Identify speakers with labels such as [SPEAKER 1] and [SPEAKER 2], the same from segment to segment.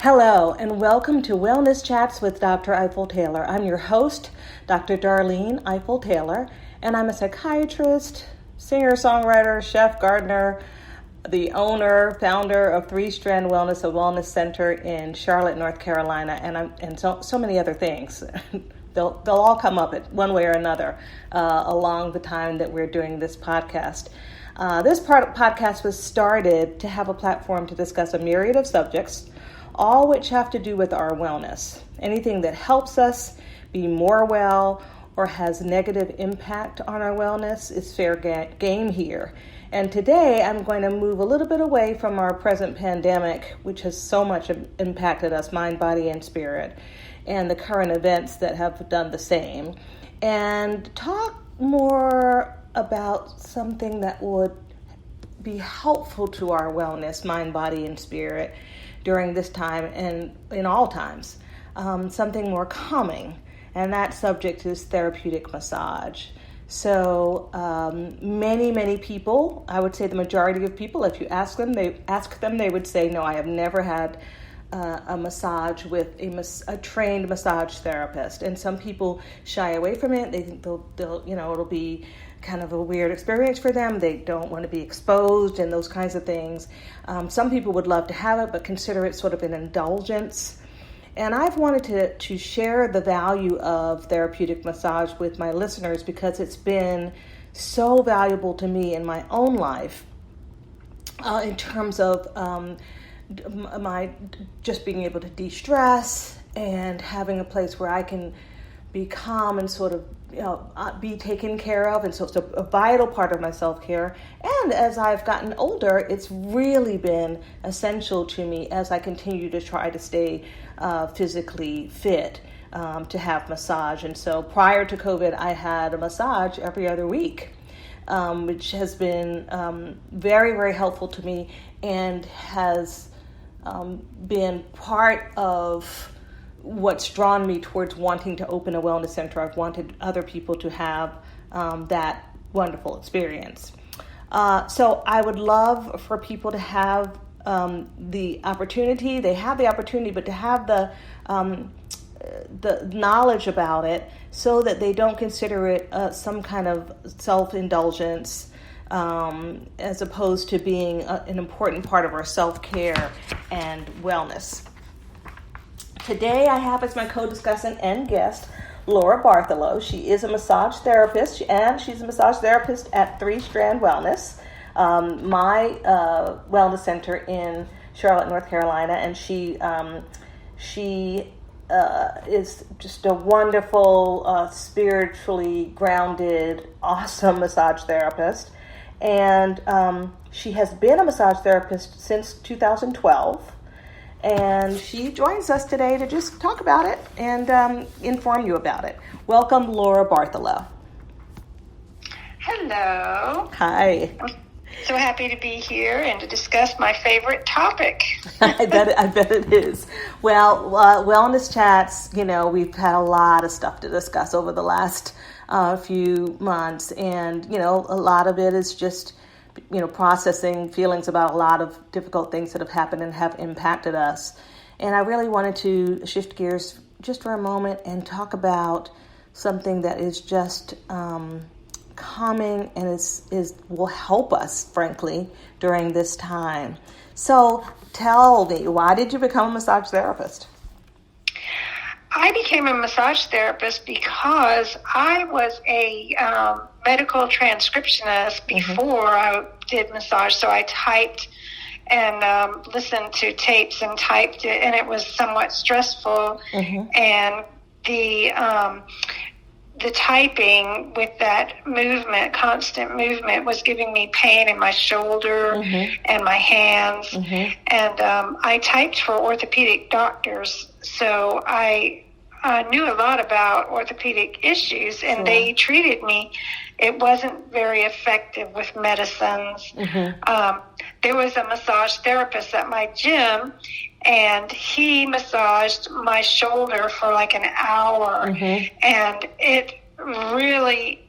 [SPEAKER 1] Hello, and welcome to Wellness Chats with Dr. Ifill-Taylor. I'm your host, Dr. Darlene Ifill-Taylor, and I'm a psychiatrist, singer-songwriter, chef, gardener, the owner, founder of Three Strand Wellness, a wellness center in Charlotte, North Carolina, and so many other things. They'll all come up at one way or another along the time that we're doing this podcast. This podcast was started to have a platform to discuss a myriad of subjects, all which have to do with our wellness. Anything that helps us be more well or has negative impact on our wellness is fair game here. And today I'm going to move a little bit away from our present pandemic, which has so much impacted us, mind, body, and spirit, and the current events that have done the same, and talk more about something that would be helpful to our wellness, mind, body, and spirit during this time and in all times, something more calming. And that subject is therapeutic massage. So many people, I would say the majority of people, if you ask them, they would say, no, I have never had a massage with a trained massage therapist. And some people shy away from it. They think they'll it'll be kind of a weird experience for them. They don't want to be exposed and those kinds of things. Some people would love to have it, but consider it sort of an indulgence. And I've wanted to share the value of therapeutic massage with my listeners because it's been so valuable to me in my own life in terms of my just being able to de-stress and having a place where I can be calm and sort of be taken care of. And so it's a vital part of my self-care. And as I've gotten older, it's really been essential to me as I continue to try to stay physically fit to have massage. And so prior to COVID, I had a massage every other week, which has been very, very helpful to me and has been part of what's drawn me towards wanting to open a wellness center. I've wanted other people to have that wonderful experience. So I would love for people to have the opportunity. They have the opportunity, but to have the knowledge about it so that they don't consider it some kind of self-indulgence as opposed to being an important part of our self-care and wellness. Today I have as my co-discussant and guest, Laura Bartholow. She is a massage therapist, and she's a massage therapist at Three Strand Wellness, my wellness center in Charlotte, North Carolina. And she is just a wonderful, spiritually grounded, awesome massage therapist. And she has been a massage therapist since 2012. And she joins us today to just talk about it and inform you about it. Welcome, Laura Bartholow.
[SPEAKER 2] Hello.
[SPEAKER 1] Hi.
[SPEAKER 2] I'm so happy to be here and to discuss my favorite topic.
[SPEAKER 1] I bet it is. Well, Wellness Chats, we've had a lot of stuff to discuss over the last few months. And, a lot of it is just processing feelings about a lot of difficult things that have happened and have impacted us. And I really wanted to shift gears just for a moment and talk about something that is just calming and will help us, frankly, during this time. So tell me, why did you become a massage therapist?
[SPEAKER 2] I became a massage therapist because I was a medical transcriptionist before I did massage. So I typed and listened to tapes and typed it, and it was somewhat stressful. And the typing with that movement, constant movement, was giving me pain in my shoulder and my hands. And I typed for orthopedic doctors, so I knew a lot about orthopedic issues, and they treated me. It wasn't very effective with medicines. There was a massage therapist at my gym, and he massaged my shoulder for like an hour, and it really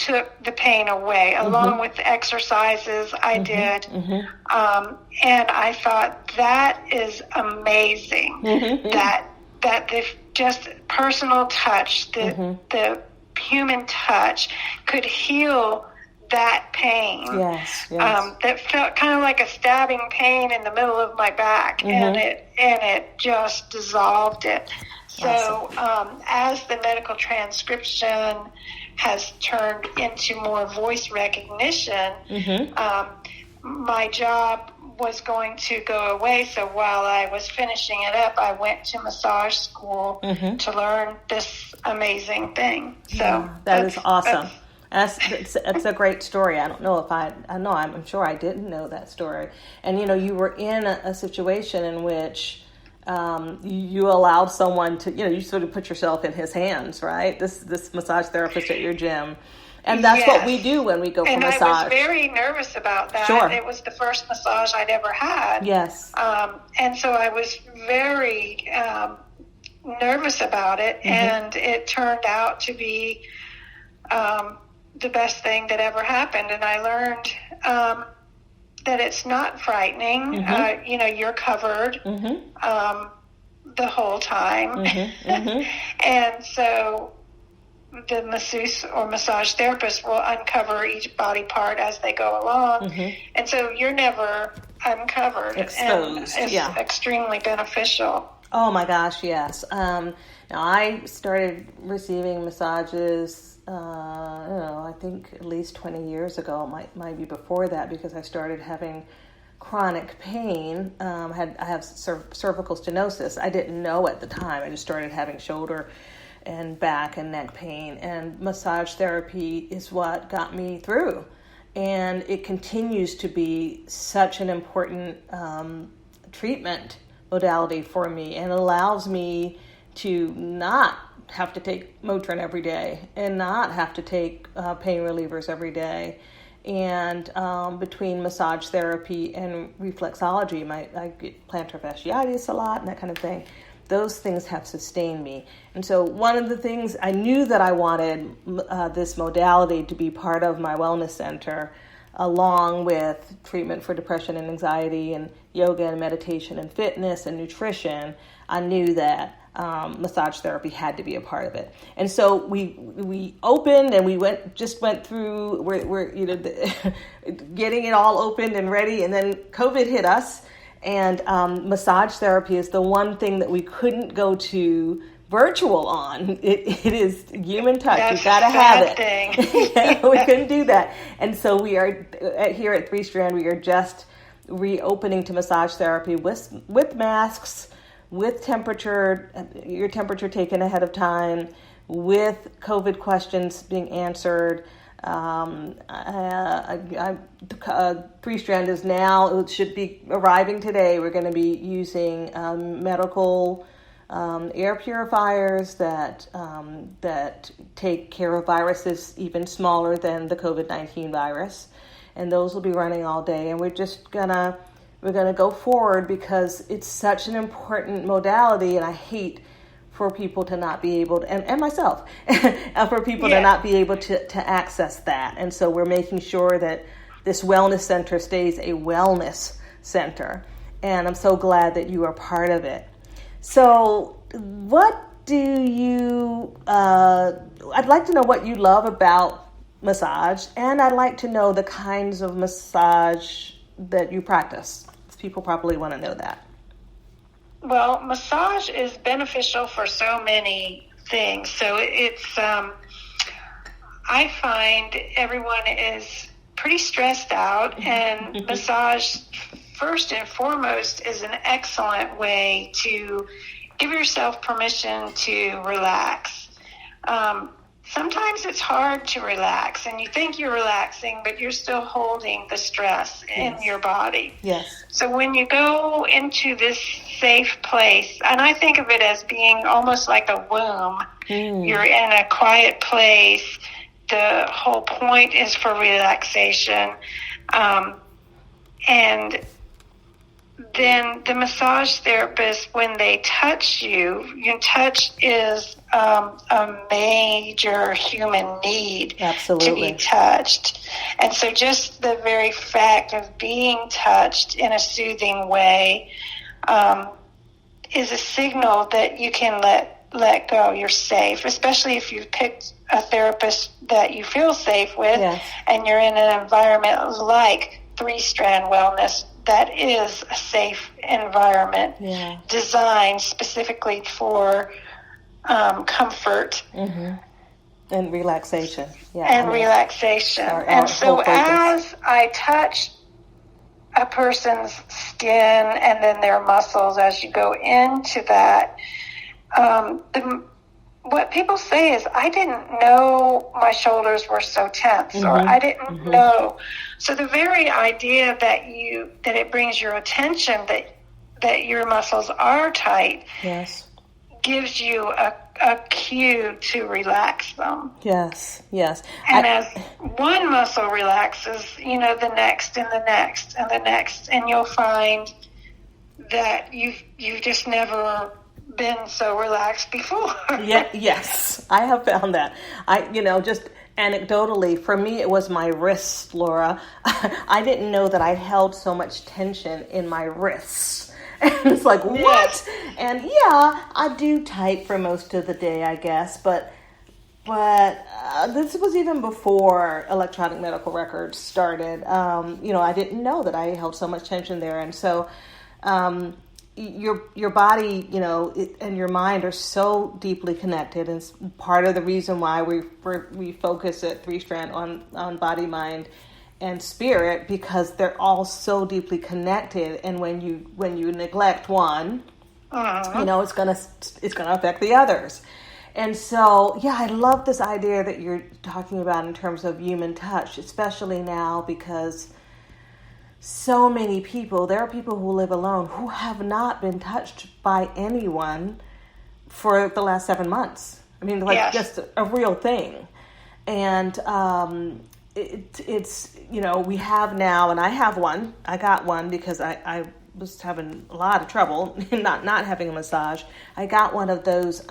[SPEAKER 2] took the pain away, along with the exercises I did. And I thought, that is amazing. That the just personal touch, the human touch could heal that pain.
[SPEAKER 1] Yes.
[SPEAKER 2] That felt kind of like a stabbing pain in the middle of my back, and it just dissolved it. So as the medical transcription has turned into more voice recognition, my job was going to go away. So while I was finishing it up, I went to massage school to learn this amazing thing. So
[SPEAKER 1] that is awesome. That's a great story. I don't know if I'm sure I didn't know that story. And, you were in a situation in which you allowed someone to, you sort of put yourself in his hands, right? This massage therapist at your gym. And that's what we do when we go for massage.
[SPEAKER 2] And I was very nervous about that.
[SPEAKER 1] Sure.
[SPEAKER 2] It was the first massage I'd ever had.
[SPEAKER 1] Yes.
[SPEAKER 2] And so I was very nervous about it. And it turned out to be the best thing that ever happened. And I learned that it's not frightening. You're covered the whole time. And so the masseuse or massage therapist will uncover each body part as they go along. And so you're never uncovered.
[SPEAKER 1] Exposed.
[SPEAKER 2] And it's extremely beneficial.
[SPEAKER 1] Oh my gosh, yes. Now I started receiving massages, I think at least 20 years ago. Might be before that, because I started having chronic pain. I have cervical stenosis. I didn't know at the time. I just started having shoulder and back and neck pain, and massage therapy is what got me through. And it continues to be such an important treatment modality for me, and allows me to not have to take Motrin every day and not have to take pain relievers every day. And between massage therapy and reflexology, I get plantar fasciitis a lot and that kind of thing. Those things have sustained me. And so one of the things I knew that I wanted this modality to be part of my wellness center, along with treatment for depression and anxiety and yoga and meditation and fitness and nutrition. I knew that massage therapy had to be a part of it. And so we opened, and we went through, we're getting it all opened and ready, and then COVID hit us. And massage therapy is the one thing that we couldn't go to virtual on. It is human touch. You've got to have it. We couldn't do that. And so we are here at Three Strand. We are just reopening to massage therapy with masks, with your temperature taken ahead of time, with COVID questions being answered. Three Strand is now, it should be arriving today. We're going to be using medical air purifiers that take care of viruses even smaller than the COVID-19 virus, and those will be running all day. And we're gonna go forward because it's such an important modality, and I hate for people to not be able to, and myself, for people to not be able to access that. And so we're making sure that this wellness center stays a wellness center. And I'm so glad that you are part of it. So what do you, I'd like to know what you love about massage, and I'd like to know the kinds of massage that you practice. People probably want to know that.
[SPEAKER 2] Well, massage is beneficial for so many things. So it's, I find everyone is pretty stressed out, and massage, first and foremost, is an excellent way to give yourself permission to relax. Sometimes it's hard to relax, and you think you're relaxing, but you're still holding the stress in your body.
[SPEAKER 1] Yes.
[SPEAKER 2] So when you go into this safe place, and I think of it as being almost like a womb, you're in a quiet place. The whole point is for relaxation. And then the massage therapist, when they touch you, touch is a major human need.
[SPEAKER 1] Absolutely.
[SPEAKER 2] To be touched. And so just the very fact of being touched in a soothing way is a signal that you can let go. You're safe, especially if you've picked a therapist that you feel safe with. Yes. And you're in an environment like three-strand wellness that is a safe environment. Yeah. Designed specifically for comfort.
[SPEAKER 1] Mm-hmm. And relaxation.
[SPEAKER 2] Yeah, and relaxation. And so as I touch a person's skin and then their muscles, as you go into that, what people say is, I didn't know my shoulders were so tense, or I didn't know. So the very idea that it brings your attention that your muscles are tight, yes, gives you a cue to relax them.
[SPEAKER 1] Yes, yes.
[SPEAKER 2] And as one muscle relaxes, the next and the next and the next, and you'll find that you've just never been so relaxed before.
[SPEAKER 1] Yes, I have found that. Just anecdotally, for me, it was my wrists, Laura. I didn't know that I held so much tension in my wrists. And it's like, what? Yes. And yeah, I do type for most of the day, I guess. But this was even before electronic medical records started. I didn't know that I held so much tension there. And so your body, and your mind are so deeply connected. And it's part of the reason why we focus at Three Strand on body, mind, and spirit, because they're all so deeply connected. And when you neglect one, it's gonna affect the others. And so, yeah, I love this idea that you're talking about in terms of human touch, especially now, because so many people, there are people who live alone who have not been touched by anyone for the last 7 months. I mean, just a real thing. And it's we have now, and I have one. I got one because I was having a lot of trouble not having a massage. I got one of those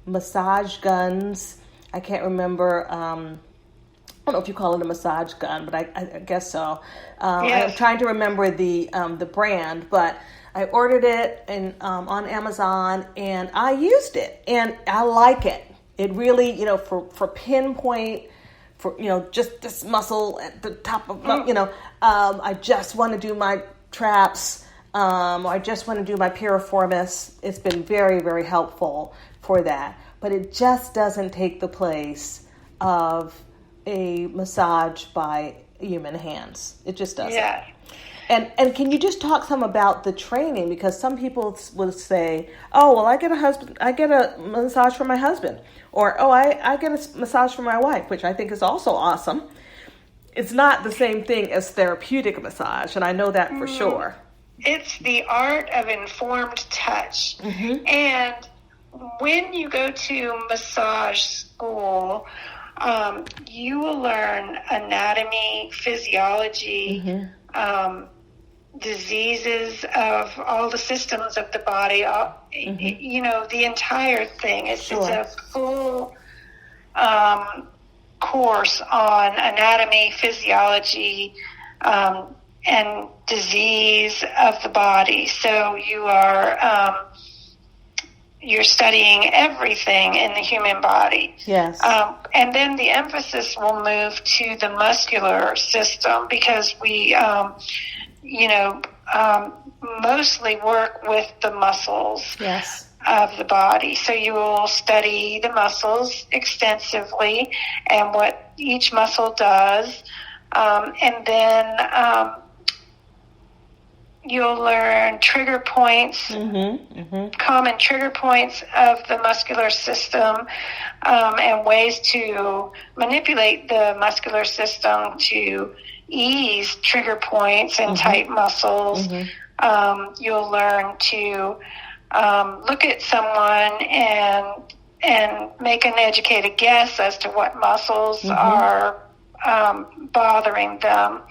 [SPEAKER 1] massage guns. I can't remember. I don't know if you call it a massage gun, but I guess so. Yes. I'm trying to remember the brand, but I ordered it on Amazon, and I used it, and I like it. It really, for pinpoint. For just this muscle at the top of I just want to do my traps, or I just want to do my piriformis. It's been very, very helpful for that, but it just doesn't take the place of a massage by human hands. It just doesn't. Yeah. And can you just talk some about the training? Because some people will say, oh, well, I get a massage for my husband. Or, oh, I get a massage for my wife, which I think is also awesome. It's not the same thing as therapeutic massage, and I know that for sure.
[SPEAKER 2] It's the art of informed touch. Mm-hmm. And when you go to massage school, you will learn anatomy, physiology, diseases of all the systems of the body, the entire thing. It's a full course on anatomy, physiology, and disease of the body. So you're studying everything in the human body. Yes. And then the emphasis will move to the muscular system, because we mostly work with the muscles of the body. So you will study the muscles extensively and what each muscle does. And then you'll learn trigger points, common trigger points of the muscular system, and ways to manipulate the muscular system to ease trigger points and tight muscles. You'll learn to look at someone and make an educated guess as to what muscles are bothering them.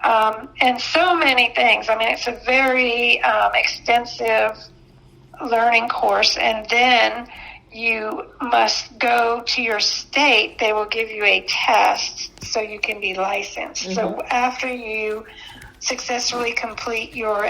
[SPEAKER 2] and so many things. I mean, it's a very extensive learning course, and then you must go to your state. They will give you a test so you can be licensed. So after you successfully complete your